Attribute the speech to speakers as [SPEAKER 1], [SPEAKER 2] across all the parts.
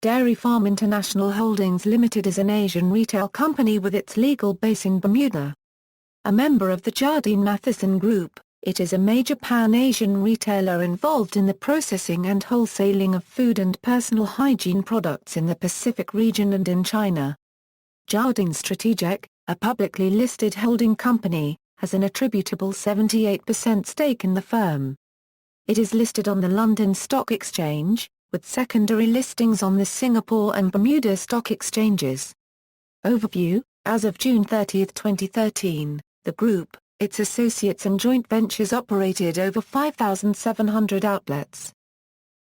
[SPEAKER 1] Dairy Farm International Holdings Limited is an Asian retail company with its legal base in Bermuda. A member of the Jardine Matheson Group, it is a major Pan-Asian retailer involved in the processing and wholesaling of food and personal hygiene products in the Pacific region and in China. Jardine Strategic, a publicly listed holding company, has an attributable 78% stake in the firm. It is listed on the London Stock Exchange, with secondary listings on the Singapore and Bermuda stock exchanges. Overview: as of June 30, 2013, the group, its associates and joint ventures operated over 5,700 outlets.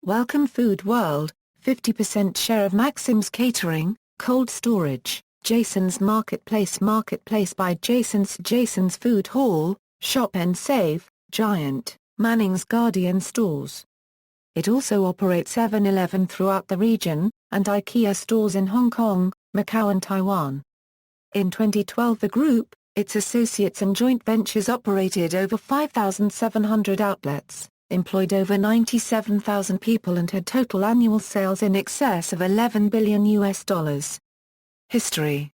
[SPEAKER 1] Welcome Food World, 50% share of Maxim's Catering, Cold Storage, Jason's Marketplace by Jason's Food Hall, Shop and Save, Giant, Manning's Guardian Stores. It also operates 7-Eleven throughout the region, and IKEA stores in Hong Kong, Macau and Taiwan. In 2012 the group, its associates and joint ventures operated over 5,700 outlets, employed over 97,000 people and had total annual sales in excess of $11 billion. History: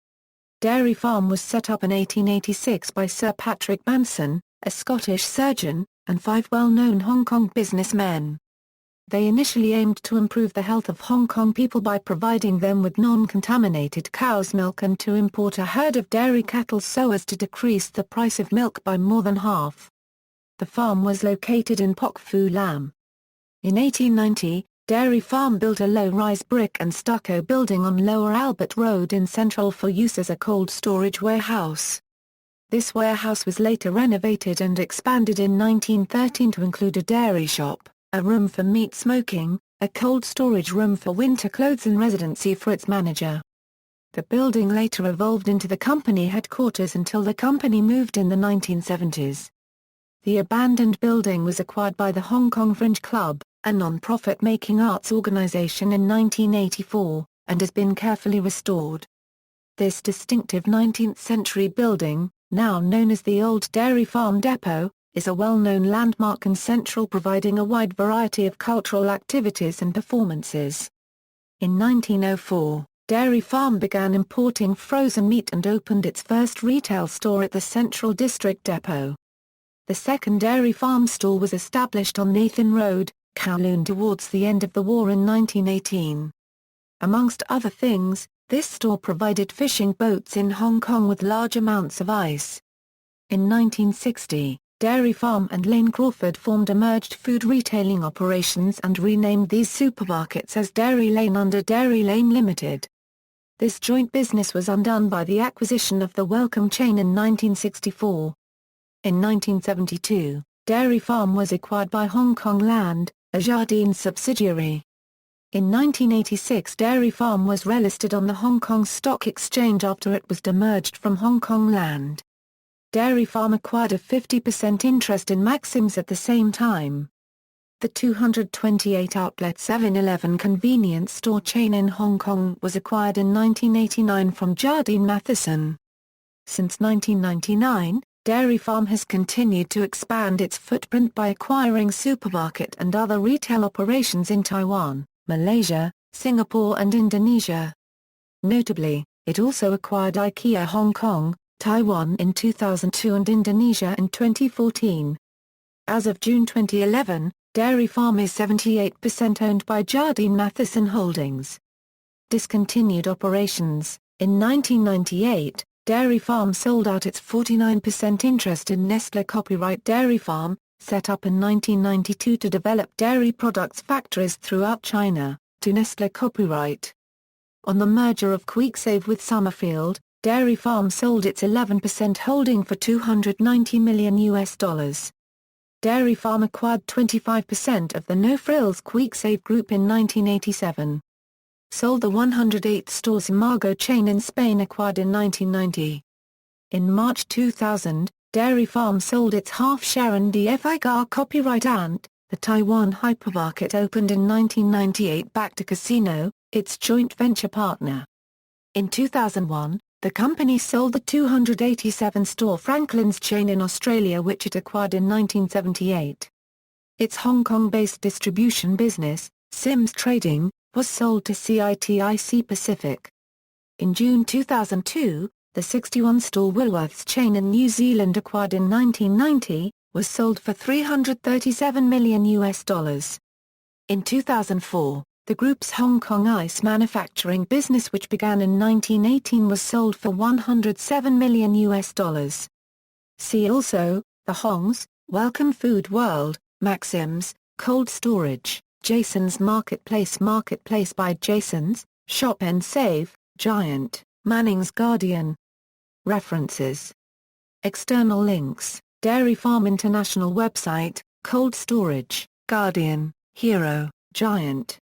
[SPEAKER 1] Dairy Farm was set up in 1886 by Sir Patrick Manson, a Scottish surgeon, and 5 well-known Hong Kong businessmen. They initially aimed to improve the health of Hong Kong people by providing them with non-contaminated cow's milk and to import a herd of dairy cattle so as to decrease the price of milk by more than half. The farm was located in Pok Fu Lam. In 1890, Dairy Farm built a low-rise brick and stucco building on Lower Albert Road in Central for use as a cold storage warehouse. This warehouse was later renovated and expanded in 1913 to include a dairy shop, a room for meat smoking, a cold storage room for winter clothes and residency for its manager. The building later evolved into the company headquarters until the company moved in the 1970s. The abandoned building was acquired by the Hong Kong Fringe Club, a non-profit making arts organization in 1984, and has been carefully restored. This distinctive 19th-century building, now known as the Old Dairy Farm Depot, is a well-known landmark in Central, providing a wide variety of cultural activities and performances. In 1904, Dairy Farm began importing frozen meat and opened its first retail store at the Central District Depot. The second Dairy Farm store was established on Nathan Road, Kowloon towards the end of the war in 1918. Amongst other things, this store provided fishing boats in Hong Kong with large amounts of ice. In 1960, Dairy Farm and Lane Crawford formed a merged food retailing operations and renamed these supermarkets as Dairy Lane under Dairy Lane Limited. This joint business was undone by the acquisition of the Welcome chain in 1964. In 1972, Dairy Farm was acquired by Hong Kong Land, a Jardine subsidiary. In 1986 Dairy Farm was relisted on the Hong Kong Stock Exchange after it was demerged from Hong Kong Land. Dairy Farm acquired a 50% interest in Maxim's at the same time. The 228-outlet 7-Eleven convenience store chain in Hong Kong was acquired in 1989 from Jardine Matheson. Since 1999, Dairy Farm has continued to expand its footprint by acquiring supermarket and other retail operations in Taiwan, Malaysia, Singapore and Indonesia. Notably, it also acquired IKEA Hong Kong, Taiwan in 2002 and Indonesia in 2014. As of June 2011, Dairy Farm is 78% owned by Jardine Matheson Holdings. Discontinued operations: in 1998, Dairy Farm sold out its 49% interest in Nestlé Copyright Dairy Farm, set up in 1992 to develop dairy products factories throughout China, to Nestlé Copyright. On the merger of QuickSave with Summerfield, Dairy Farm sold its 11% holding for $290 million. Dairy Farm acquired 25% of the No Frills QuickSave Group in 1987. Sold the 108 stores Imago chain in Spain acquired in 1990. In March 2000, Dairy Farm sold its half-share in DFIGAR Copyright Ant, the Taiwan hypermarket opened in 1998 back to Casino, its joint venture partner. In 2001, the company sold the 287-store Franklin's chain in Australia which it acquired in 1978. Its Hong Kong-based distribution business, Sims Trading, was sold to CITIC Pacific. In June 2002, the 61-store Woolworths chain in New Zealand, acquired in 1990, was sold for $337 million. In 2004, the group's Hong Kong ice manufacturing business, which began in 1918, was sold for $107 million. See also, the Hongs, Welcome Food World, Maxim's, Cold Storage, Jason's Marketplace, Marketplace by Jason's, Shop and Save, Giant, Manning's Guardian. References. External links: Dairy Farm International website, Cold Storage, Guardian, Hero, Giant.